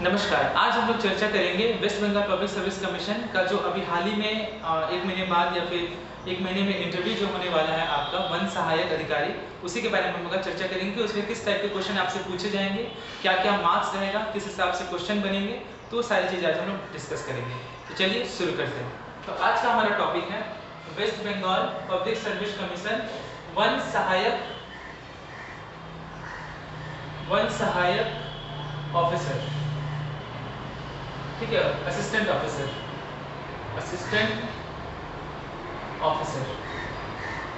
नमस्कार। आज हम लोग चर्चा करेंगे West Bengal Public Service Commission का जो अभी हाल ही में 1 महीने बाद या फिर 1 महीने में इंटरव्यू जो होने वाला है आपका वन सहायक अधिकारी, उसी के बारे में हम लोग चर्चा करेंगे कि उसमें किस टाइप के क्वेश्चन आपसे पूछे जाएंगे, क्या क्या मार्क्स रहेगा, किस हिसाब से क्वेश्चन बनेंगे, तो वो सारी चीज़ आज हम लोग डिस्कस करेंगे। तो चलिए शुरू करते हैं। तो आज का हमारा टॉपिक है West Bengal Public Service Commission वन सहायक ऑफिसर, ठीक है, असिस्टेंट ऑफिसर,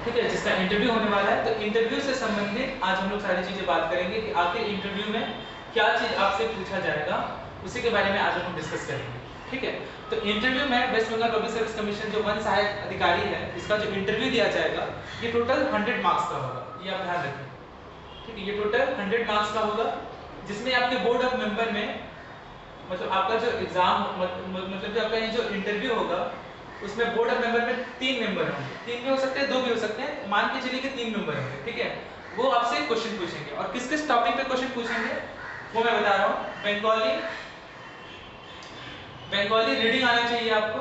ठीक है, जिसका इंटरव्यू होने वाला है। तो इंटरव्यू से संबंधित आज हम लोग सारी चीजें बात करेंगे कि आखिर इंटरव्यू में क्या चीज आपसे पूछा जाएगा, उसी के बारे में आज हम डिस्कस करेंगे। ठीक है, तो इंटरव्यू में West Bengal Public Service Commission जो वन सहायक अधिकारी है, इसका जो इंटरव्यू दिया जाएगा ये टोटल 100 मार्क्स का होगा, ये आप ध्यान रखें। ठीक है, ये टोटल 100 मार्क्स का होगा, जिसमें आपके बोर्ड ऑफ मेंबर में मतलब आपका जो एग्जाम मतलब जो आपका ये जो इंटरव्यू होगा उसमें बोर्ड ऑफ मेंबर में 3 मेंबर होंगे, 3 भी हो सकते हैं, 2 भी हो सकते हैं, मान के चलिए कि 3 मेंबर होंगे। ठीक है, वो आपसे क्वेश्चन पूछेंगे और किस किस टॉपिक पे क्वेश्चन पूछेंगे वो मैं बता रहा हूँ। बंगाली रीडिंग आना चाहिए आपको।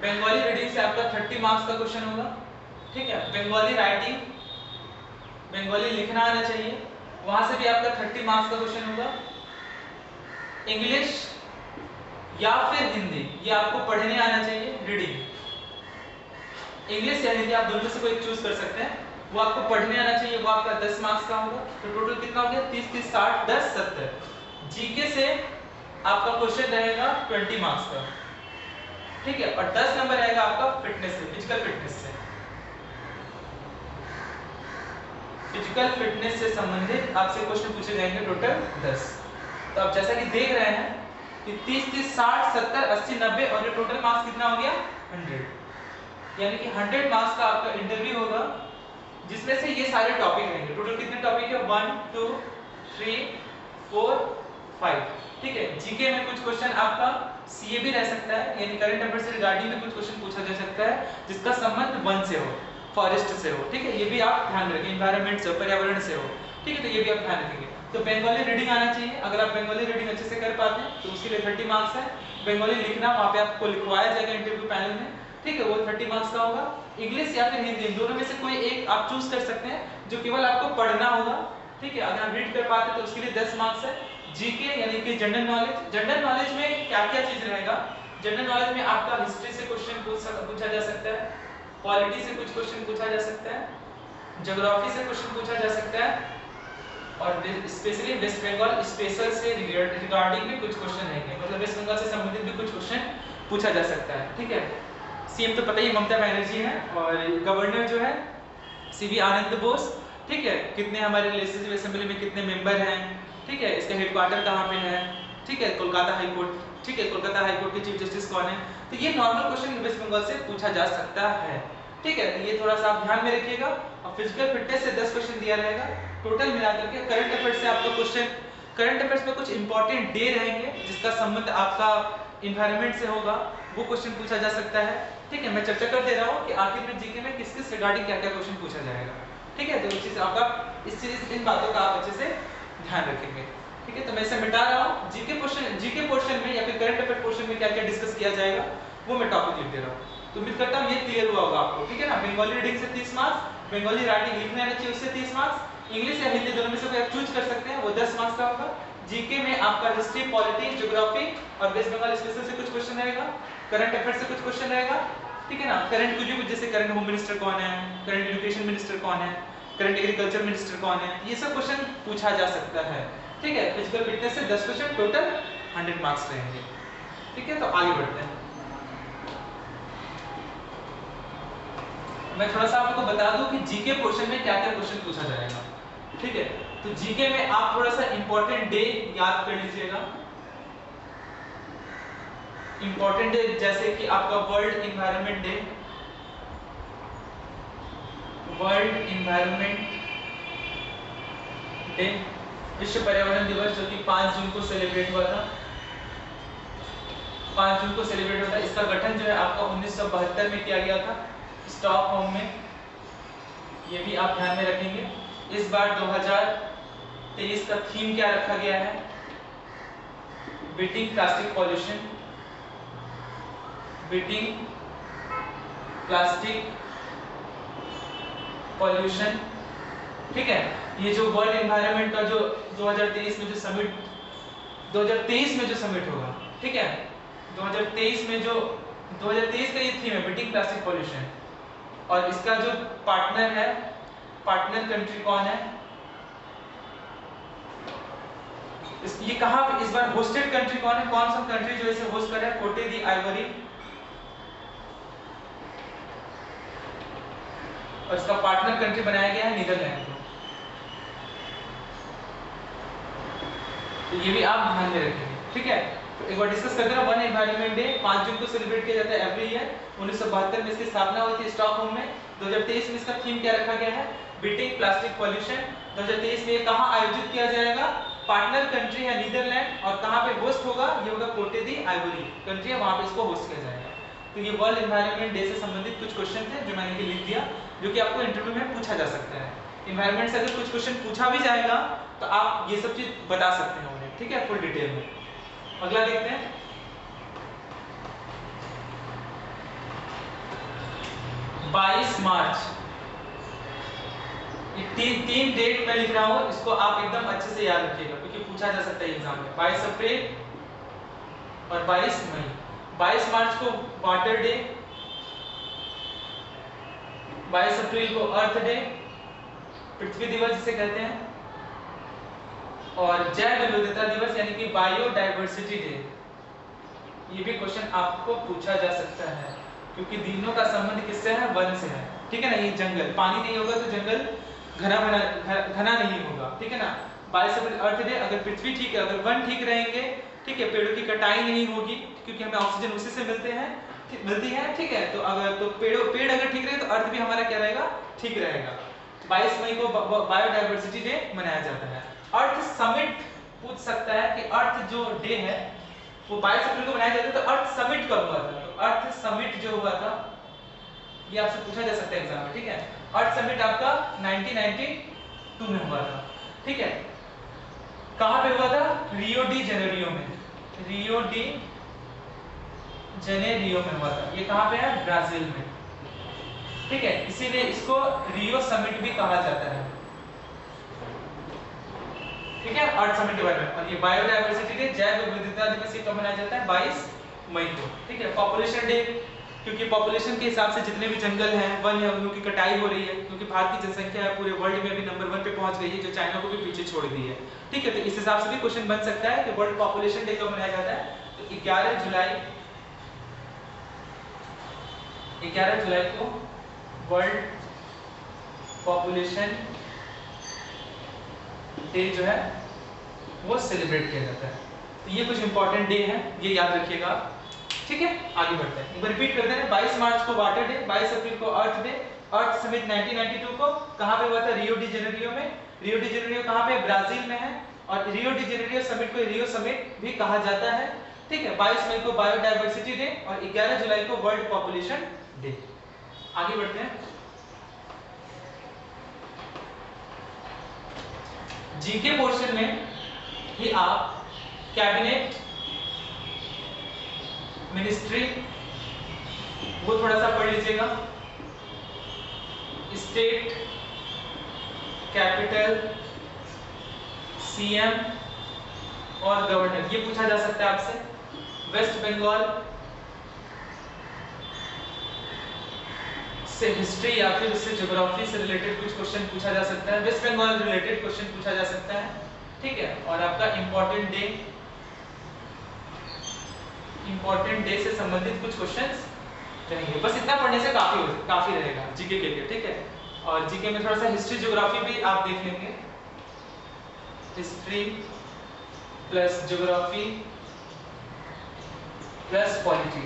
बंगाली रीडिंग से आपका 30 मार्क्स का क्वेश्चन होगा। ठीक है, बंगाली राइटिंग, बंगाली लिखना आना चाहिए, वहां से भी आपका 30 मार्क्स का क्वेश्चन होगा। इंग्लिश या फिर हिंदी, ये आपको पढ़ने आना चाहिए। रीडिंग, इंग्लिश या हिंदी, आप दोनों में से कोई चूज कर सकते हैं, वो आपको पढ़ने आना चाहिए, वो आपका 10 मार्क्स का होगा। तो टोटल कितना हो गया? 30 30 60 10 70। जीके से आपका क्वेश्चन रहेगा 20 मार्क्स का। ठीक है, और 10 नंबर रहेगा आपका फिटनेस से, फिजिकल फिटनेस से। फिजिकल फिटनेस से संबंधित आपसे क्वेश्चन पूछे जाएंगे टोटल 10। तो आप जैसा कि देख रहे हैं कि 30 30 60 70 80 90 और ये टोटल मार्क्स कितना हो गया? 100। यानी कि 100 मार्क्स का आपका इंटरव्यू होगा, जिसमें से ये सारे टॉपिक रहेंगे। टोटल कितने टॉपिक है? 1 2 3 4 5। ठीक है, जीके में कुछ क्वेश्चन आपका सीए भी रह सकता है, यानी करंट अफेयर्स से रिगार्डिंग में कुछ क्वेश्चन पूछा जा सकता है जिसका संबंध वन से हो, फॉरेस्ट से हो। ठीक है, ये भी आप ध्यान रखें, एनवायरनमेंट से, पर्यावरण से हो। ठीक है, तो ये भी आप ध्यान रखेंगे। तो बंगाली रीडिंग आना चाहिए, अगर आप बंगाली रीडिंग अच्छे से कर पाते हैं तो उसके लिए 30 मार्क्स है। बंगाली लिखना वहाँ पे आपको लिखवाया जाएगा इंटरव्यू पैनल में। ठीक है, वो 30 मार्क्स का होगा। इंग्लिश या फिर हिंदी, दोनों में से कोई एक आप चूज कर सकते हैं जो केवल आपको पढ़ना होगा। ठीक है, अगर आप रीड कर पाते तो उसके लिए 10 मार्क्स है। जीके यानी कि जनरल नॉलेज, जनरल नॉलेज में क्या क्या चीज रहेगा? जनरल नॉलेज में आपका हिस्ट्री से क्वेश्चन पूछा जा सकता है, पॉलिटी से कुछ क्वेश्चन पूछा जा सकता है, ज्योग्राफी से क्वेश्चन पूछा जा सकता है, और स्पेशली वेस्ट बंगाल स्पेशल से रिगार्डिंग भी कुछ क्वेश्चन रहेंगे, मतलब वेस्ट बंगाल से संबंधित भी कुछ क्वेश्चन पूछा जा सकता है। ठीक है, सीएम तो पता ही ममता बनर्जी है और गवर्नर जो है सीवी आनंद बोस। ठीक है, कितने हमारे लेजिस्लेटिव असेंबली में कितने मेंबर हैं, ठीक है, इसका हेडक्वार्टर कहाँ पे है, ठीक है, कोलकाता हाई कोर्ट। ठीक है, कोलकाता हाई कोर्ट के चीफ जस्टिस कौन है। तो ये नॉर्मल क्वेश्चन वेस्ट बंगाल से पूछा जा सकता है। ठीक है, तो ये थोड़ा सा आप ध्यान में रखिएगा। और फिजिकल फिटनेस से 10 क्वेश्चन दिया रहेगा टोटल मिलाकर के। करंट अफेयर्स से आपका क्वेश्चन, करंट अफेयर्स में कुछ इंपॉर्टेंट डे रहेंगे जिसका संबंध आपका इन्वायरमेंट से होगा, वो क्वेश्चन पूछा जा सकता है। ठीक है, मैं चर्चा कर दे रहा हूँ कि आखिर में जीके में किस किस रिगार्डिंग क्या क्या क्वेश्चन पूछा जाएगा। ठीक है, तो इस चीज आपका इन बातों का आप अच्छे से ध्यान रखेंगे। ठीक है, तो मैं इसे मिटा रहा हूँ। जीके पोर्शन में या फिर करंट अफेयर पोर्शन में क्या क्या डिस्कस किया जाएगा वो मैं टॉपिक लिख दे रहा हूँ। तो उम्मीद करता हूँ ये क्लियर हुआ होगा आपको। ठीक है ना, बंगाली रीडिंग से 30 मार्क्स, बंगाली राइटिंग लिखने आना चाहिए उससे 30 मार्क्स, इंग्लिश या हिंदी दोनों में से कोई आप चूज कर सकते हैं, वो 10 मार्क्स का होगा। जीके में आपका हिस्ट्री, पॉलिटी, ज्योग्राफी और वेस्ट बंगाल स्पेशल से कुछ क्वेश्चन रहेगा, करंट अफेयर से कुछ क्वेश्चन रहेगा। ठीक है ना, करंट कुछ भी, जैसे करंट होम मिनिस्टर कौन है, करंट एजुकेशन मिनिस्टर कौन है, करंट एग्रीकल्चर मिनिस्टर कौन है, ये सब क्वेश्चन पूछा जा सकता है। ठीक है, फिजिकल फिटनेस से 10 क्वेश्चन, टोटल 100 मार्क्स रहेंगे। ठीक है, तो आगे बढ़ते हैं। मैं थोड़ा सा आपको बता दूं कि जीके पोर्शन में क्या क्या क्वेश्चन पूछा जाएगा। ठीक है, तो जीके में आप थोड़ा सा इंपॉर्टेंट डे याद कर लीजिएगा। इंपॉर्टेंट डे जैसे कि आपका world environment day, world environment day, विश्व पर्यावरण दिवस जो कि 5 जून को सेलिब्रेट हुआ था। 5 जून को सेलिब्रेट होता है। इसका गठन जो है आपका 1972 में किया गया था स्टॉकहोम में, ये भी आप ध्यान में रखेंगे। इस बार 2023 का थीम क्या रखा गया है? Beating plastic pollution, beating plastic pollution, ठीक है। ये जो वर्ल्ड एनवायरनमेंट का जो 2023 में जो समिट 2023 में जो समिट होगा, ठीक है, 2023 में जो 2023 का ये थीम है बीटिंग प्लास्टिक पॉल्यूशन, और इसका जो पार्टनर है, पार्टनर कंट्री कौन है, ये कहां पे इस बार होस्टेड कंट्री कौन है, कौन सा कंट्री जो इसे होस्ट कर रहा है, कोटे दी आइवरी, और इसका पार्टनर कंट्री बनाया गया है नीदरलैंड को। तो ये भी आप ध्यान में रखेंगे, ठीक है। तो एक बार डिस्कस करते हैं। वन एनवायरनमेंट डे 5 जून को सेलिब्रेट किया जाता है एवरी ईयर। 1972 में इसकी स्थापना हुई थी स्टॉकहोम में। 2023 में इसका थीम क्या रखा गया है, बीटिंग प्लास्टिक पॉल्यूशन। 2023 में ये कहां आयोजित किया जाएगा, पार्टनर कंट्री है नीदरलैंड, और कहां पे होस्ट होगा, ये होगा कोटे दी आइवरी कंट्री है, वहां पे इसको होस्ट किया जाएगा। तो ये वर्ल्ड एनवायरनमेंट डे से संबंधित कुछ क्वेश्चन थे जो मैंने लिख दिया, जो कि आपको इंटरव्यू में पूछा जा सकता है। एनवायरनमेंट से अगर कुछ क्वेश्चन पूछा भी जाएगा तो आप ये सब चीज बता सकते हैं उन्हें, ठीक है, फुल डिटेल में। अगला देखते हैं। मार्च, तीन डेट मैं लिख रहा हूं, इसको आप एकदम अच्छे से याद रखिएगा क्योंकि पूछा जा सकता है एग्जाम में। 22 अप्रैल और 22 मई। 22 मार्च को वाटर डे, 22 अप्रैल को अर्थ डे, पृथ्वी दिवस जिसे कहते हैं, और जैव विविधता दिवस यानी कि बायोडायवर्सिटी डे। ये भी क्वेश्चन आपको पूछा जा सकता है क्योंकि तीनों का संबंध किससे है, वन से है, ठीक है ना। ये जंगल, पानी नहीं होगा तो जंगल घना नहीं होगा, ठीक है ना। 22 अप्रैल अर्थ डे, अगर पृथ्वी ठीक है, अगर वन ठीक रहेंगे, ठीक है, पेड़ों की कटाई नहीं होगी क्योंकि हमें ऑक्सीजन उसी से मिलती है, ठीक है। तो अगर तो पेड़ अगर ठीक रहे तो अर्थ भी हमारा क्या रहेगा, ठीक रहेगा। 22 मई को बायोडायवर्सिटी डे मनाया जाता है। अर्थ समिट पूछ सकता है कि अर्थ जो डे है वो 22 अप्रैल को मनाया जाता है, तो अर्थ समिट कब हुआ था, तो अर्थ समिट जो हुआ था ये आपसे पूछा जा सकता है एग्जाम में, ठीक है। अर्थ समिट आपका 1992 में हुआ था, ठीक है। कहां पे हुआ था, रियो डी जेनेरियो में, रियो डी जेनेरियो में हुआ था। ये कहां पे है, ब्राजील में, ठीक है। इसीलिए इसको रियो समिट भी कहा जाता है, ठीक है, अर्थ समिट के बारे में। और ये बायोडायवर्सिटी डे, जैव विविधता दिवस, कब मनाया जाता है, 22 मई को, ठीक है। पॉपुलेशन डे, क्योंकि पॉपुलेशन के हिसाब से जितने भी जंगल हैं, वन है, उनकी कटाई हो रही है क्योंकि भारत की जनसंख्या है पूरे वर्ल्ड में अभी नंबर 1 पे पहुंच गई है, जो चाइना को भी पीछे छोड़ दी है, ठीक है। तो इस हिसाब से भी क्वेश्चन बन सकता है कि वर्ल्ड पॉपुलेशन डे कब मनाया जाता है, तो 11 जुलाई को वर्ल्ड पॉपुलेशन डे जो है वो सेलिब्रेट किया जाता है। तो ये कुछ इंपॉर्टेंट डे है, ये याद रखिएगा, ठीक है। आगे बढ़ते हैं, एक बार रिपीट करते हैं। 22 मार्च को वाटर डे, 22 अप्रैल को अर्थ डे, अर्थ समिट 1992 को कहां पे हुआ था, रियो डी जेनेरियो में। रियो डी जेनेरियो कहां पे, ब्राजील में है, और रियो डी जेनेरियो समिट को रियो समिट भी कहा जाता है, ठीक है। 22 मई को बायोडायवर्सिटी डे और 11 जुलाई को वर्ल्ड पॉपुलेशन डे। आगे बढ़ते हैं। जीके पोर्शन में ही आप कैबिनेट मिनिस्ट्री वो थोड़ा सा पढ़ लीजिएगा, स्टेट कैपिटल, सीएम और गवर्नर, ये पूछा जा सकता है आपसे। वेस्ट बंगाल से हिस्ट्री या फिर उससे ज्योग्राफी से रिलेटेड कुछ क्वेश्चन पूछा जा सकता है, वेस्ट बंगाल रिलेटेड क्वेश्चन पूछा जा सकता है, ठीक है। और आपका इंपॉर्टेंट डे से संबंधित कुछ क्वेश्चंस रहेंगे। बस इतना पढ़ने से काफी रहेगा जीके के लिए, ठीक है। और जीके में थोड़ा सा हिस्ट्री ज्योग्राफी भी आप देख लेंगे, history plus geography plus polity,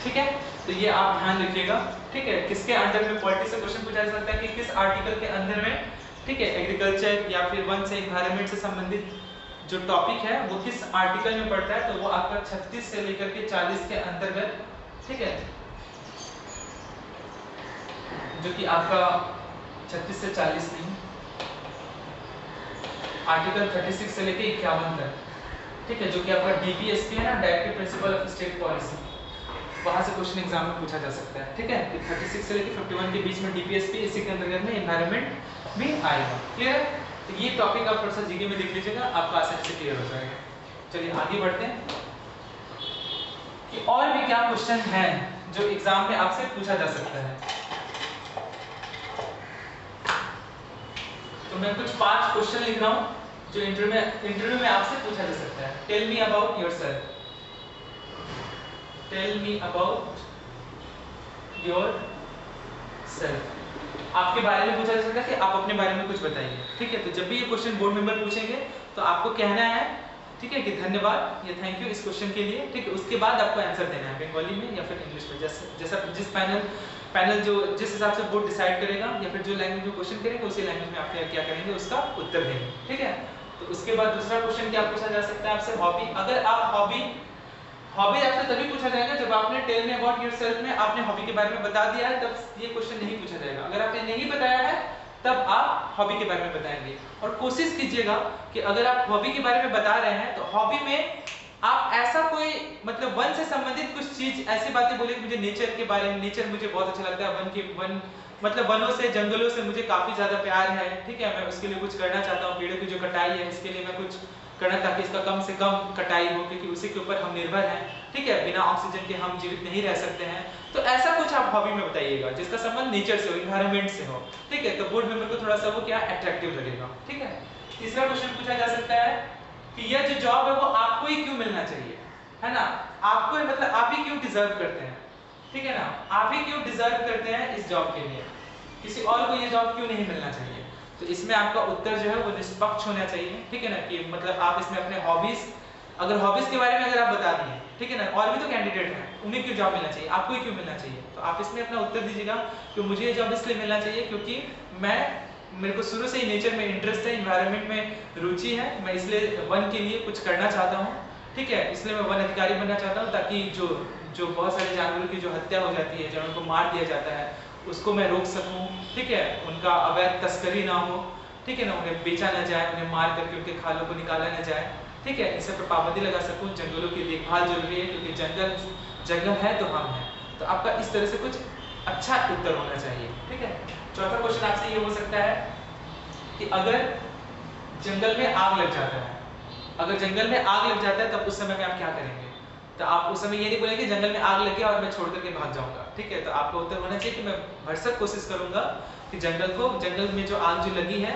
ठीक है। तो ये आप ध्यान रखिएगा, ठीक है। किसके अंडर में पॉलिटी से क्वेश्चन पूछा जा सकता है कि किस आर्टिकल के अंदर में, ठीक है, एग्रीकल्चर या फिर वन से एनवायरनमेंट से संबंधित जो टॉपिक है वो किस आर्टिकल में पड़ता है, तो वो आपका 36 से लेकर के 40 के अंतर्गत, ठीक है, जो कि आपका 36 से 40 नहीं, आर्टिकल 36 से लेके 51 तक, ठीक है, जो कि आपका डीपीएसपी है ना, directive principle of state policy, वहाँ से क्वेश्चन एग्जाम में पूछा जा सकता है, ठीक है। 36 से लेके 51 के बीच में डीपीएसपी, इसी के अंतर्गत में एनवायरनमेंट भी आएगा। क्लियर है? तो ये टॉपिक आप थोड़ा सा जीके में देख लीजिएगा, आपका आसानी से क्लियर हो जाएगा। चलिए आगे बढ़ते हैं कि और भी क्या क्वेश्चन हैं जो एग्जाम में आपसे पूछा जा सकता है। तो मैं कुछ 5 क्वेश्चन लिख रहा हूँ जो इंटरव्यू में आपसे पूछा जा सकता है। Tell me about yourself, tell me about yourself, आपके बारे में पूछा जा सकता है कि आप अपने बारे में कुछ बताइए, ठीक है। तो जब भी ये क्वेश्चन बोर्ड मेंबर पूछेंगे तो आपको कहना है, ठीक है, कि धन्यवाद या थैंक यू इस क्वेश्चन के लिए, ठीक है। उसके बाद आपको आंसर देना है बंगाली में या फिर इंग्लिश में, जैसा जिस पैनल जो जिस हिसाब से बोर्ड डिसाइड करेगा या फिर जो लैंग्वेज में क्वेश्चन करेंगे उसी लैंग्वेज में आप क्या करेंगे, उसका उत्तर देंगे, ठीक है। तो उसके बाद दूसरा क्वेश्चन क्या पूछा जा सकता है आपसे, हॉबी। अगर आप हॉबी आपसे तभी पूछा जाएगा जब आपने टेल मी अबाउट योरसेल्फ में आपने हॉबी के बारे में बता दिया है, तब ये क्वेश्चन नहीं पूछा जाएगा। अगर आपने नहीं बताया है तब आप हॉबी के बारे में बताएंगे। और कोशिश कीजिएगा कि अगर आप हॉबी के बारे में बता रहे हैं तो हॉबी में आप ऐसा कोई मतलब वन से संबंधित कुछ चीज, ऐसी बातें बोले कि मुझे नेचर के बारे में, नेचर मुझे बहुत अच्छा लगता है, वन मतलब वनों से, जंगलों से मुझे काफी ज्यादा प्यार है, ठीक है, मैं उसके लिए कुछ करना चाहता हूँ, पेड़ों की जो कटाई है इसके लिए मैं कुछ करना, ताकि इसका कम से कम कटाई हो, क्योंकि उसी के ऊपर हम निर्भर हैं, ठीक है, बिना ऑक्सीजन के हम जीवित नहीं रह सकते हैं। तो ऐसा कुछ आप हॉबी में बताइएगा जिसका संबंध नेचर से हो, इन्वायरमेंट से हो, ठीक है। तो बोर्ड मेंबर को थोड़ा सा वो क्या अट्रैक्टिव लगेगा, ठीक है। तीसरा क्वेश्चन पूछा जा सकता है कि यह जो जॉब है वो आपको ही क्यों मिलना चाहिए, है ना, आपको मतलब आप ही क्यों डिजर्व करते हैं, ठीक है ना, आप ही क्यों डिजर्व करते हैं इस जॉब के लिए, किसी और को ये जॉब क्यों नहीं मिलना चाहिए। तो इसमें आपका उत्तर जो है वो निष्पक्ष होना चाहिए, ठीक है ना, कि मतलब आप इसमें अपने हॉबीज, अगर हॉबीज के बारे में अगर आप बता दिए, ठीक है ना, और भी तो कैंडिडेट हैं, उन्हें क्यों जॉब मिलना चाहिए, आपको ही क्यों मिलना चाहिए, तो आप इसमें अपना उत्तर दीजिएगा कि मुझे ये जॉब इसलिए मिलना चाहिए क्योंकि मेरे को शुरू से ही नेचर में इंटरेस्ट है, इन्वायरमेंट में रुचि है, मैं इसलिए वन के लिए कुछ करना चाहता हूँ, ठीक है, इसलिए मैं वन अधिकारी बनना चाहता हूँ, ताकि जो बहुत सारे जानवरों की जो हत्या हो जाती है, जानवरों को मार दिया जाता है, उसको मैं रोक सकूं, ठीक है, उनका अवैध तस्करी ना हो, ठीक है ना, उन्हें बेचा ना जाए, उन्हें मार करके उनके खालों को निकाला ना जाए, ठीक है, इस पर पाबंदी लगा सकूं। जंगलों की देखभाल जरूरी है क्योंकि जंगल है तो हम हैं। तो आपका इस तरह से कुछ अच्छा उत्तर होना चाहिए, ठीक है। चौथा क्वेश्चन आपसे ये हो सकता है कि अगर जंगल में आग लग जाता है, अगर जंगल में आग लग जाता है तब उस समय में आप क्या करेंगे। तो आप उस समय ये नहीं बोलेंगे जंगल में आग लग गया और मैं छोड़ करके भाग जाऊंगा, ठीक है। तो आपका उत्तर होना चाहिए कि मैं भरसक कोशिश करूंगा कि जंगल में जो आग जो लगी है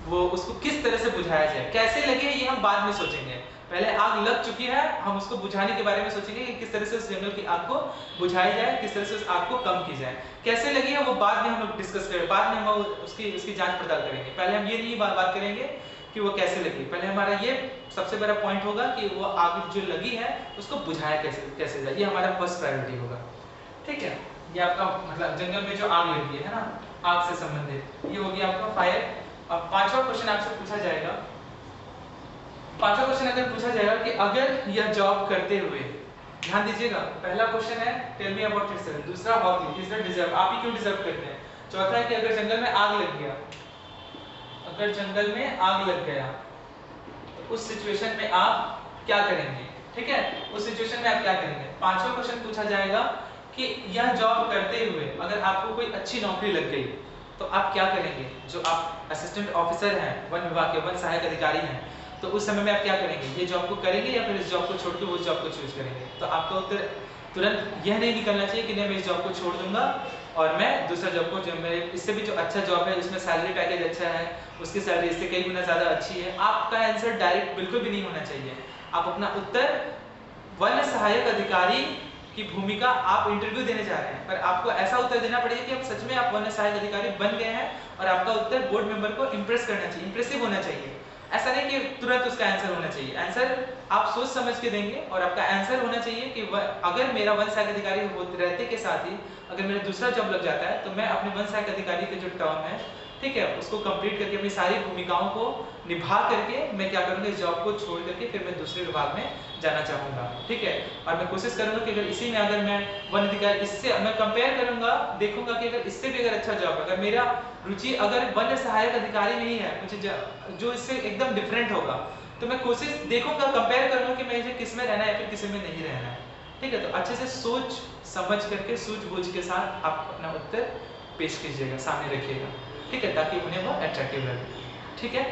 वो उसको किस तरह से बुझाया जाए, कैसे लगे ये हम बाद में सोचेंगे, पहले आग लग चुकी है, हम उसको बुझाने के बारे में सोचेंगे कि किस तरह से उस जंगल की आग को बुझाई जाए, किस तरह से उस आग को कम की जाए, कैसे लगी है वो बाद में हम लोग डिस्कस करेंगे, बाद में हम उसकी जांच पड़ताल करेंगे। पहले हम ये नहीं बात करेंगे कि वो कैसे लगी, पहले हमारा ये सबसे बड़ा पॉइंट होगा कि वो आग जो लगी है उसको बुझाया कैसे जाए, ये हमारा फर्स्ट प्रायोरिटी होगा, ठीक है। ये आपका मतलब जंगल में जो आग लगी है ना, आग से संबंधित, ये हो गया आपका फायर। अब पांचवा क्वेश्चन आपसे पूछा जाएगा, पांचवा क्वेश्चन अगर पूछा जाएगा कि अगर यह जॉब करते हुए, ध्यान दीजिएगा, पहला क्वेश्चन है टेल मी अबाउट योरसेल्फ, दूसरा हॉबी, तीसरा डिजर्व, आप ही क्यों डिजर्व करते हैं, चौथा है कि अगर जंगल में आग लग गया, अगर जंगल में आग लग गया तो उस सिचुएशन में आप क्या करेंगे, ठीक है, उस सिचुएशन में आप क्या करेंगे। पांचवा क्वेश्चन पूछा जाएगा कि यह जॉब करते हुए अगर आपको कोई अच्छी नौकरी लग गई तो आप क्या करेंगे, जो आप असिस्टेंट ऑफिसर हैं, वन विभाग के वन सहायक अधिकारी हैं, तो उस समय में आप क्या करेंगे, ये जॉब को करेंगे या फिर इस जॉब को छोड़ के उस जॉब को चूज करेंगे। तो आपका उत्तर तुरंत यह नहीं निकलना चाहिए कि नहीं मैं इस जॉब को छोड़ दूंगा और मैं दूसरा जॉब को, जो मेरे इससे भी जो अच्छा जॉब है उसमें सैलरी पैकेज अच्छा है, उसकी सैलरी इससे कई गुना ज़्यादा अच्छी है। आपका आंसर डायरेक्ट बिल्कुल भी नहीं होना चाहिए। आप अपना उत्तर वन सहायक अधिकारी की भूमिका, आप इंटरव्यू देने जा रहे हैं पर आपको ऐसा उत्तर देना पड़ेगा कि आप सच में आप वन सहायक अधिकारी बन गए हैं और आपका उत्तर बोर्ड मेंबर को इंप्रेस करना चाहिए, इंप्रेसिव होना चाहिए। ऐसा नहीं कि तुरंत उसका आंसर होना चाहिए, आंसर आप सोच समझ के देंगे और आपका आंसर होना चाहिए कि अगर मेरा वन सहायक अधिकारी रहते के साथ ही अगर मेरा दूसरा जॉब लग जाता है तो मैं अपने वन सहायक अधिकारी के जो टर्म है ठीक है, उसको कंप्लीट करके अपनी सारी भूमिकाओं को निभा करके मैं क्या करूँगा, इस जॉब को छोड़ करके फिर मैं दूसरे विभाग में जाना चाहूँगा। ठीक है, और मैं कोशिश करूँगा कि अगर इसी में अगर मैं वन अधिकारी, इससे मैं कंपेयर करूँगा, देखूंगा कि अगर इससे भी अगर अच्छा जॉब, अगर मेरा रुचि अगर वन सहायक अधिकारी नहीं है, मुझे जो इससे एकदम डिफरेंट होगा, तो मैं कोशिश देखूंगा, कंपेयर करूँगा कि मुझे किस में रहना है या फिर किस में नहीं रहना है। ठीक है, तो अच्छे से सोच समझ करके सूझबूझ के साथ आप अपना उत्तर पेश कीजिएगा, सामने रखिएगा। ठीक है, ताकि उन्हें वो अट्रैक्टिव लगे। ठीक है,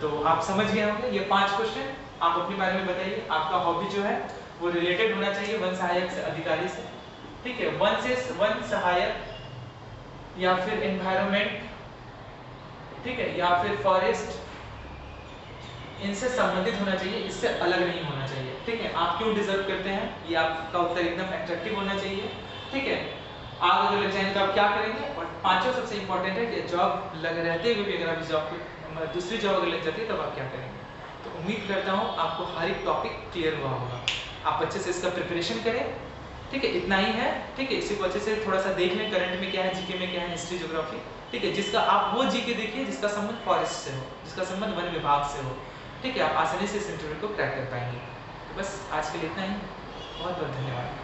तो आप समझ गए होंगे ये 5 क्वेश्चन। आप अपने बारे में बताइए, आपका हॉबी जो है वो रिलेटेड होना चाहिए वन सहायक से अधिकारी से। ठीक है, वन सहायक या फिर एनवायरनमेंट, ठीक है, या फिर फॉरेस्ट, इनसे संबंधित होना चाहिए, इससे अलग नहीं होना चाहिए। ठीक है, आप क्यों डिजर्व करते हैं, ये आपका उत्तर एकदम अट्रैक्टिव होना चाहिए। ठीक है, आग अगर लग जाएंगे तो आप क्या करेंगे, और पांचों सबसे इंपॉर्टेंट है कि जॉब लग रहते हुए भी अगर आप जॉब को दूसरी जॉब अगर लग जाती है तब आप क्या करेंगे। तो उम्मीद करता हूँ आपको हर एक टॉपिक क्लियर हुआ होगा, आप अच्छे से इसका प्रिपरेशन करें। ठीक है, इतना ही है। ठीक है, इसी को अच्छे से थोड़ा सा देख लें, करंट में क्या है, जीके में क्या है, हिस्ट्री ज्योग्राफी। ठीक है, जिसका आप वो जीके देखिए जिसका संबंध फॉरेस्ट से हो, जिसका संबंध वन विभाग से हो। ठीक है, आप आसानी से इस इंटरव्यू को क्रैक कर पाएंगे। तो बस आज के लिए इतना ही, बहुत बहुत धन्यवाद।